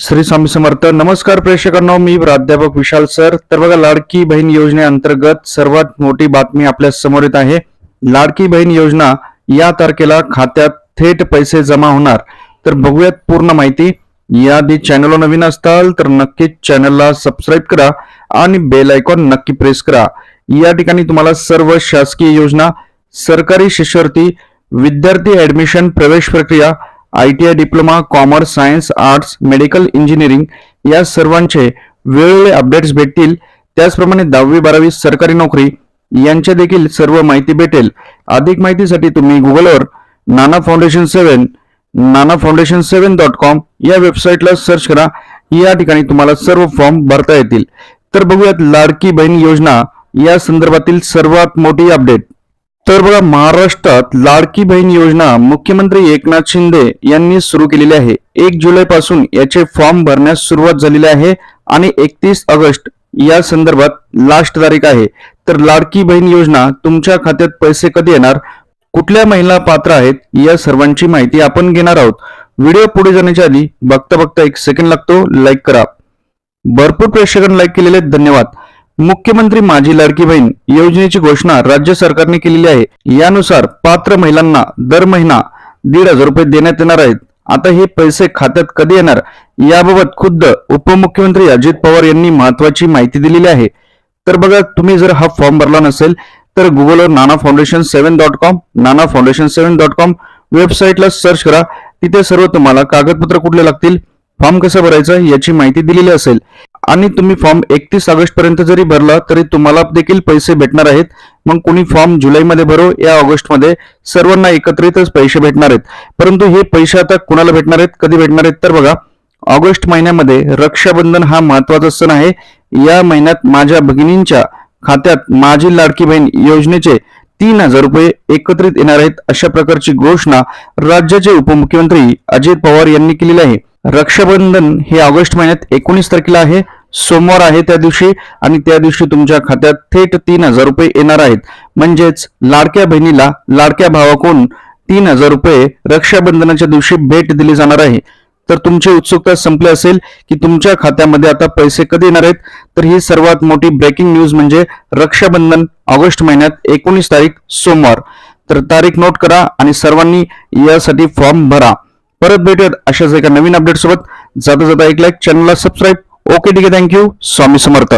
श्री स्वामी समर्थ. नमस्कार प्रेक्षकांनो, मी प्राध्यापक विशाल सर. तर बघा, लाडकी बहीण योजनेअंतर्गत सर्वात मोठी बातमी आपल्या समोर येत आहे. लाडकी बहीण योजना या तारखेला खात्यात थेट पैसे जमा होणार. तर बघूयात पूर्ण माहिती. याआधी चॅनलला नवीन असताल तर नक्कीच चॅनलला सबस्क्राईब करा आणि बेल आयकॉन नक्की प्रेस करा. या ठिकाणी तुम्हाला सर्व शासकीय योजना, सरकारी शिष्यवृत्ती, विद्यार्थी ऍडमिशन, प्रवेश प्रक्रिया, ITI diploma, commerce, science, arts, medical engineering या सर्वांचे वेगवेगळे अपडेट्स भेटतील. त्याचप्रमाणे 10वी 12वी सरकारी नोकरी यांच्या देखील सर्व माहिती भेटेल. अधिक माहितीसाठी तुम्ही गुगलवर nanafoundation7.com या वेबसाईटला सर्च करा. या ठिकाणी तुम्हाला सर्व फॉर्म भरता येतील. तर बघूयात लाडकी बहीण योजना या संदर्भातील सर्वात मोठी अपडेट. तर बघा, महाराष्ट्रात लाडकी बहीण योजना मुख्यमंत्री एकनाथ शिंदे यांनी सुरू केलेली आहे. 1 जुलै पासून याचे फॉर्म भरण्यास सुरुवात झालेली आहे आणि 31 ऑगस्ट या संदर्भात लास्ट तारीख आहे. तर लाडकी बहीण योजना तुमच्या खात्यात पैसे कधी येणार, कुठल्या महिला पात्र आहेत, या सर्वांची माहिती आपण घेणार आहोत. व्हिडिओ पुढे जाण्याच्या आधी बघता 1 सेकंड लागतो, लाईक करा. भरपूर प्रेक्षकांनी लाईक केलेले धन्यवाद. मुख्यमंत्री माझी लाडकी बहीण योजनेची घोषणा राज्य सरकारने केलेली आहे. यानुसार पात्र महिलांना दर महिना 1,500 रुपये देण्यात येणार आहेत. आता हे पैसे खात्यात कधी येणार याबाबत खुद्द उपमुख्यमंत्री अजित पवार यांनी महत्वाची माहिती दिलेली आहे. तर बघा, तुम्ही जर हा फॉर्म भरला नसेल तर गुगलवर nanafoundation7.com वेबसाईटला सर्च करा. तिथे सर्व तुम्हाला कागदपत्र कुठले लागतील, फॉर्म कसं भरायचं याची माहिती दिलेली असेल. आणि तुम्ही फॉर्म 31 ऑगस्ट पर्यंत जरी भरला तरी तुम्हाला देखील पैसे भेटणार आहेत. मग कोणी फॉर्म जुलैमध्ये भरो या ऑगस्ट मध्ये, सर्वांना एकत्रितच पैसे भेटणार आहेत. परंतु हे पैसे आता कुणाला भेटणार आहेत, कधी भेटणार आहेत, तर बघा, ऑगस्ट महिन्यामध्ये रक्षाबंधन हा महत्वाचा सण आहे. या महिन्यात माझ्या भगिनींच्या खात्यात माझी लाडकी बहीण योजनेचे 3,000 रुपये एकत्रित येणार आहेत, अशा प्रकारची घोषणा राज्याचे उपमुख्यमंत्री अजित पवार यांनी केलेली आहे. रक्षाबंधन हे ऑगस्ट महिन्यात 19 तारखेला आहे, सोमवार आहे त्या दिवशी, आणि त्या दिवशी तुमच्या खात्यात थेट 3,000 रुपये येणार आहेत. म्हणजेच लाडक्या बहिणीला लाडक्या भावाकडून 3,000 रुपये रक्षाबंधनाच्या दिवशी भेट दिली जाणार आहे. तर तुमची उत्सुकता संपली असेल की तुमच्या खात्यामध्ये आता पैसे कधी येणार आहेत, तर ही सर्वात मोठी ब्रेकिंग न्यूज म्हणजे रक्षाबंधन ऑगस्ट महिन्यात 19 तारीख सोमवार. तर तारीख नोट करा आणि सर्वांनी यासाठी फॉर्म भरा. परत भेटूयात अशाच एका नवीन अपडेट सोबत. जाता एक लाईक, चॅनलला सबस्क्राईब. ओके, ठीक आहे, थँक्यू. स्वामी समर्थ.